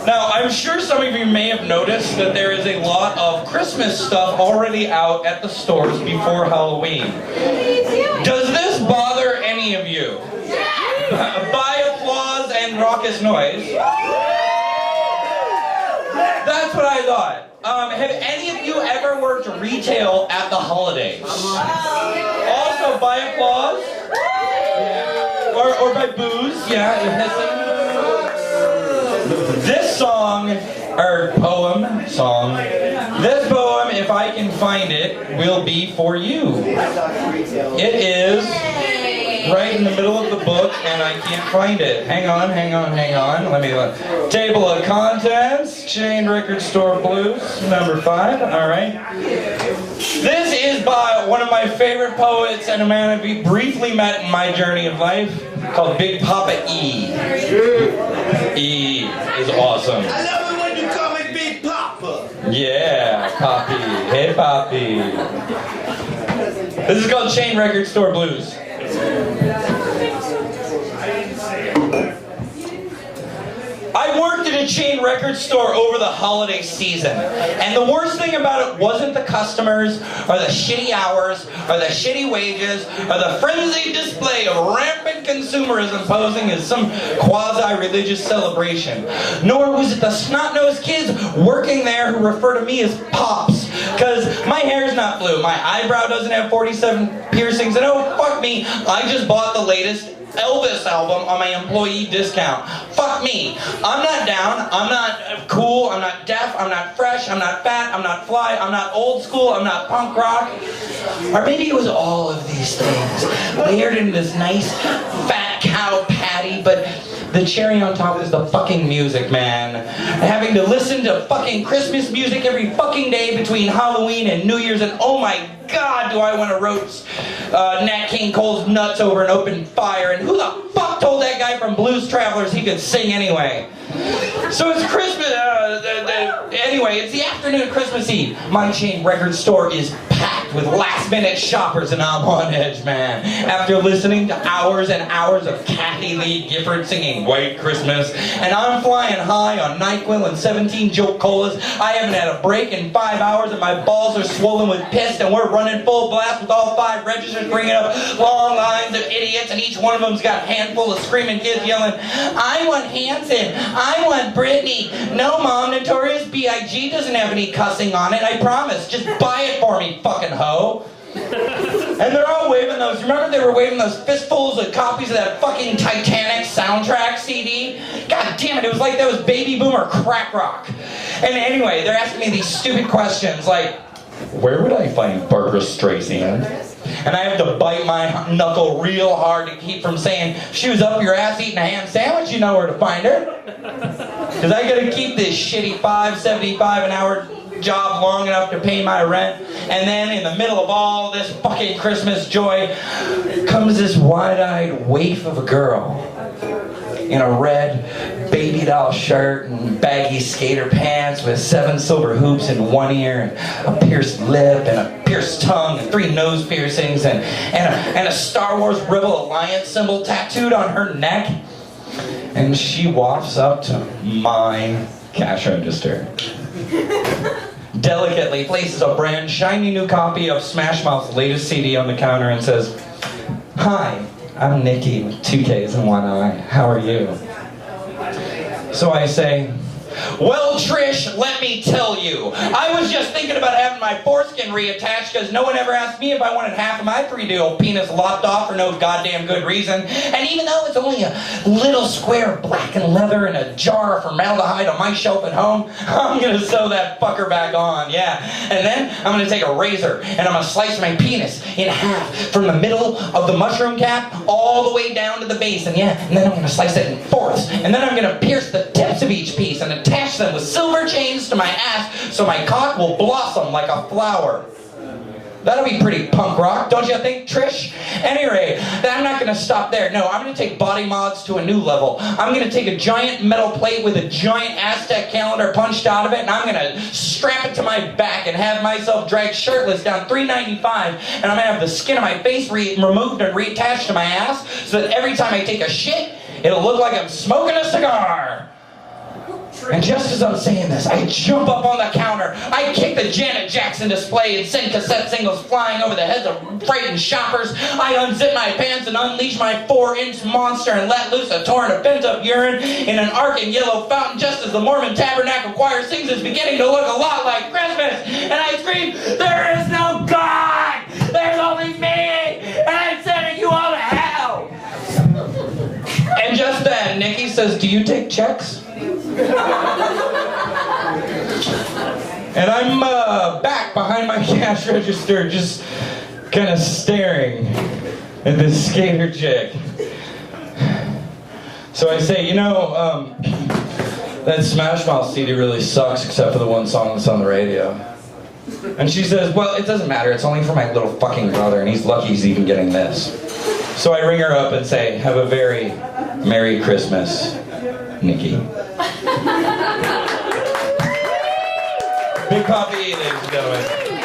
Now, I'm sure some of you may have noticed that there is a lot of Christmas stuff already out at the stores before Halloween. Does this bother any of you? By applause and raucous noise. That's what I thought. Have any of you ever worked retail at the holidays? Also by applause? Or by booze? Yeah, this song, or this poem, if I can find it, will be for you. It is right in the middle of the book, and I can't find it. Hang on. Let me look. Table of Contents, Chain Record Store Blues, number 5. All right. This is by one of my favorite poets and a man I've briefly met in my journey of life, called Big Poppa E. E is awesome. I love it when you call me Big Poppa. Yeah, Poppy. Hey, Poppy. This is called Chain Record Store Blues. I worked at a chain record store over the holiday season, and the worst thing about it wasn't the customers, or the shitty hours, or the shitty wages, or the frenzied display of rampant consumerism posing as some quasi-religious celebration. Nor was it the snot-nosed kids working there who refer to me as Pops, because my hair's not blue, my eyebrow doesn't have 47 piercings, and oh, fuck me, I just bought the latest Elvis album on my employee discount. Fuck me. I'm not down, I'm not cool, I'm not deaf, I'm not fresh, I'm not fat, I'm not fly, I'm not old school, I'm not punk rock. Or maybe it was all of these things layered into this nice fat cow patty, but the cherry on top is the fucking music, man. Having to listen to fucking Christmas music every fucking day between Halloween and New Year's, and oh my God, do I want to roast Nat King Cole's nuts over an open fire, and who the fuck told that guy from Blues Travelers he could sing anyway? So it's Christmas, anyway, it's the afternoon of Christmas Eve. My chain record store is packed with last-minute shoppers, and I'm on edge, man. After listening to hours and hours of Kathy Lee Gifford singing White Christmas, and I'm flying high on NyQuil and 17 Jolt Colas, I haven't had a break in 5 hours, and my balls are swollen with piss, and we're running full blast with all 5 registers, bringing up long lines of idiots, and each one of them's got a handful of screaming kids yelling, I want Hanson, I want Britney. No, Mom, Notorious B.I.G. doesn't have any cussing on it, I promise. Just buy it for me, fucking hoe. And they're all waving those, remember they were waving those fistfuls of copies of that fucking Titanic soundtrack CD? God damn it, it was like that was Baby Boomer crack rock. And anyway, they're asking me these stupid questions like, where would I find Barbara Streisand? And I have to bite my knuckle real hard to keep from saying, if she was up your ass eating a ham sandwich, you know where to find her. Because I gotta keep this shitty $5.75 an hour job long enough to pay my rent. And then in the middle of all this fucking Christmas joy comes this wide-eyed waif of a girl in a red baby doll shirt and baggy skater pants with 7 silver hoops in one ear and a pierced lip and a pierced tongue and 3 nose piercings and a Star Wars Rebel Alliance symbol tattooed on her neck. And she walks up to my cash register, delicately places a brand shiny new copy of Smash Mouth's latest CD on the counter and says, hi, I'm Nikki with 2 Ks and 1 I. How are you? So I say, well, Trish, let me tell you. I was just thinking about having my foreskin reattached because no one ever asked me if I wanted half of my 3D penis lopped off for no goddamn good reason. And even though it's only a little square of blackened leather and a jar of formaldehyde on my shelf at home, I'm going to sew that fucker back on, yeah. And then I'm going to take a razor and I'm going to slice my penis in half from the middle of the mushroom cap all the way down to the base. And yeah, and then I'm going to slice it in fourths. And then I'm going to pierce the tips of each piece and attach them with silver chains to my ass so my cock will blossom like a flower. That'll be pretty punk rock, don't you think, Trish? Anyway, I'm not going to stop there. No, I'm going to take body mods to a new level. I'm going to take a giant metal plate with a giant Aztec calendar punched out of it, and I'm going to strap it to my back and have myself dragged shirtless down $3.95, and I'm going to have the skin of my face removed and reattached to my ass so that every time I take a shit, it'll look like I'm smoking a cigar. And just as I'm saying this, I jump up on the counter, I kick the Janet Jackson display and send cassette singles flying over the heads of frightened shoppers. I unzip my pants and unleash my 4-inch monster and let loose a torrent of pent-up urine in an arcing yellow fountain just as the Mormon Tabernacle Choir sings it's beginning to look a lot like Christmas. And I scream, "There is no God! There's only me! And I'm sending you all to hell!" And just then, Nikki says, "Do you take checks?" And I'm back behind my cash register just kind of staring at this skater chick. So I say, that Smash Mouth CD really sucks except for the one song that's on the radio. And she says, "Well, it doesn't matter, it's only for my little fucking brother and he's lucky he's even getting this." So I ring her up and say, "Have a very Merry Christmas, Nikki." Big Poppy, ladies and gentlemen.